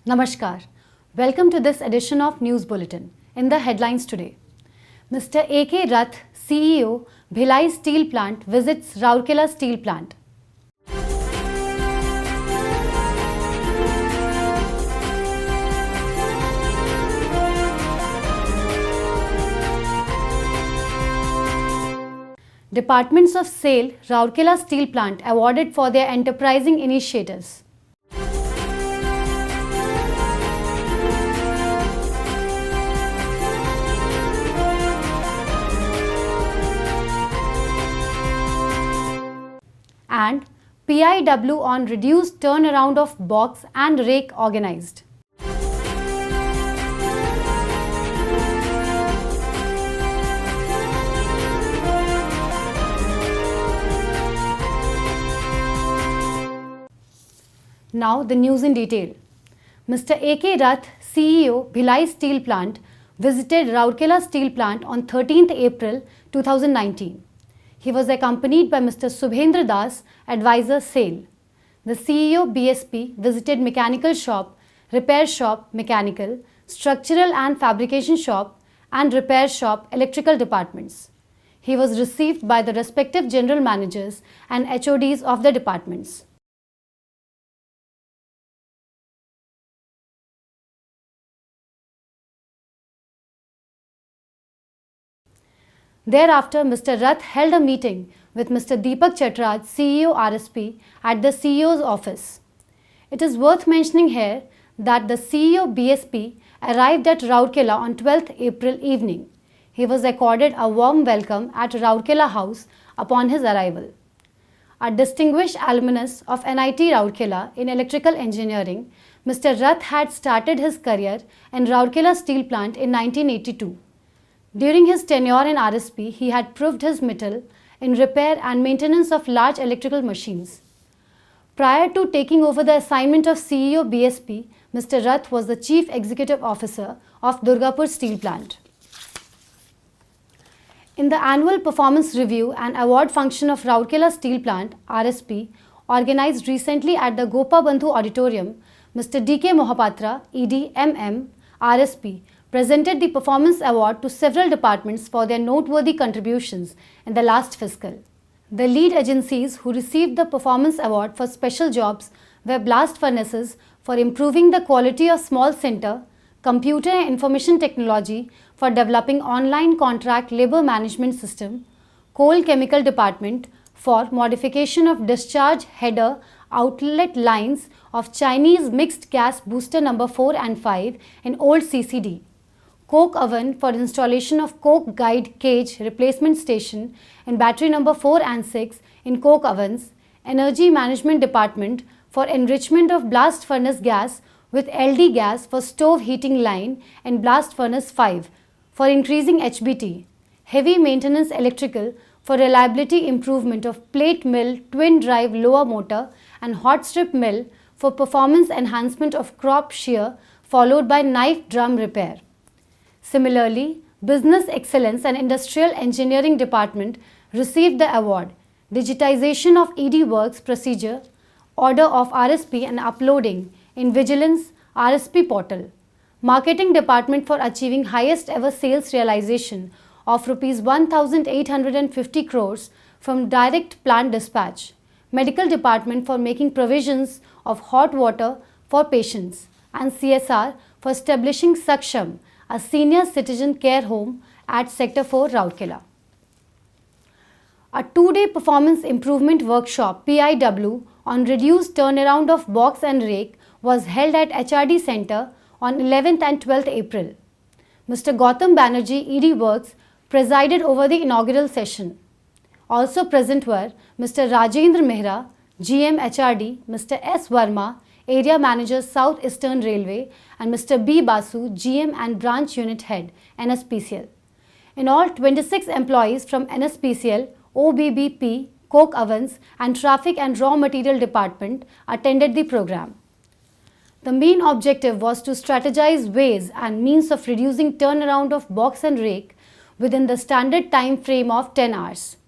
Namaskar. Welcome to this edition of News Bulletin. In the headlines today, Mr. A.K. Rath, CEO, Bhilai Steel Plant visits Rourkela Steel Plant. Departments of SAIL, Rourkela Steel Plant awarded for their enterprising initiatives. And PIW on reduced turnaround of box and rake organized. Now the news in detail. Mr. A.K. Rath, CEO, Bhilai Steel Plant, visited Rourkela Steel Plant on 13th April 2019. He was accompanied by Mr. Subhendra Das, advisor SAIL. The CEO BSP visited mechanical shop, repair shop mechanical, structural and fabrication shop and repair shop electrical departments. He was received by the respective general managers and HODs of the departments. Thereafter, Mr. Rath held a meeting with Mr. Deepak Chatraj, CEO RSP, at the CEO's office. It is worth mentioning here that the CEO BSP arrived at Rourkela on 12th April evening. He was accorded a warm welcome at Rourkela House upon his arrival. A distinguished alumnus of NIT Rourkela in electrical engineering, Mr. Rath had started his career in Rourkela Steel Plant in 1982. During his tenure in RSP, he had proved his mettle in repair and maintenance of large electrical machines. Prior to taking over the assignment of CEO BSP, Mr. Rath was the Chief Executive Officer of Durgapur Steel Plant. In the annual performance review and award function of Rourkela Steel Plant, RSP, organized recently at the Gopabandhu Auditorium, Mr. D.K. Mohapatra, ED MM, RSP, presented the Performance Award to several departments for their noteworthy contributions in the last fiscal. The lead agencies who received the Performance Award for special jobs were blast furnaces for improving the quality of small center, computer and information technology for developing online contract labor management system, coal chemical department for modification of discharge header outlet lines of Chinese mixed gas booster number 4 and 5 in old CCD. Coke oven for installation of coke guide cage replacement station in battery number 4 and 6 in coke ovens, energy management department for enrichment of blast furnace gas with LD gas for stove heating line in blast furnace 5 for increasing HBT, heavy maintenance electrical for reliability improvement of plate mill twin drive lower motor and hot strip mill for performance enhancement of crop shear followed by knife drum repair. Similarly, Business Excellence and Industrial Engineering Department received the award Digitization of ED Works Procedure, Order of RSP and Uploading in Vigilance RSP Portal. Marketing Department for achieving highest ever sales realization of Rs 1,850 crores from direct plant dispatch. Medical Department for making provisions of hot water for patients. And CSR for establishing Saksham, a senior citizen care home at Sector 4, Rourkela. A two-day performance improvement workshop PIW on reduced turnaround of box and rake was held at HRD Center on 11th and 12th April. Mr. Gautam Banerjee, ED Works, presided over the inaugural session. Also present were Mr. Rajendra Mehra, GM HRD, Mr. S. Verma, Area Manager South Eastern Railway, and Mr. B. Basu, GM and Branch Unit Head, NSPCL. In all, 26 employees from NSPCL, OBBP, Coke Ovens, and Traffic and Raw Material Department attended the program. The main objective was to strategize ways and means of reducing turnaround of box and rake within the standard time frame of 10 hours.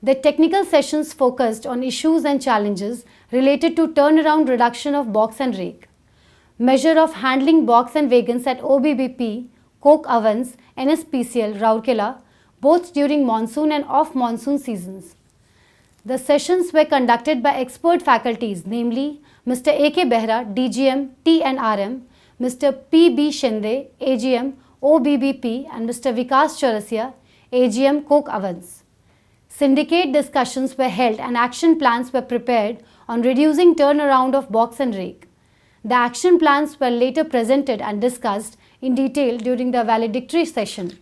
The technical sessions focused on issues and challenges related to turnaround reduction of box and rake. measure of handling box and wagons at OBBP, Coke Ovens, NSPCL, Rourkela, both during monsoon and off-monsoon seasons. The sessions were conducted by expert faculties, namely Mr. A.K. Behra, DGM, TNRM, Mr. P.B. Shinde, AGM, OBBP, and Mr. Vikas Chaurasia, AGM, Coke Ovens. Syndicate discussions were held and action plans were prepared on reducing turnaround of box and rake. The action plans were later presented and discussed in detail during the valedictory session.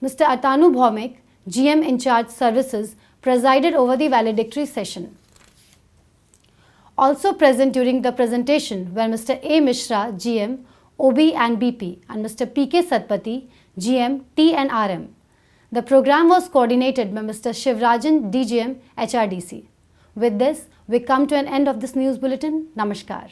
Mr. Atanu Bhaumik, GM in charge services, presided over the valedictory session. Also present during the presentation were Mr. A. Mishra, GM, OB and BP, and Mr. P.K. Satpathy, GM, TNRM. The program was coordinated by Mr. Shivrajan, DGM, HRDC. With this, we come to an end of this news bulletin. Namaskar.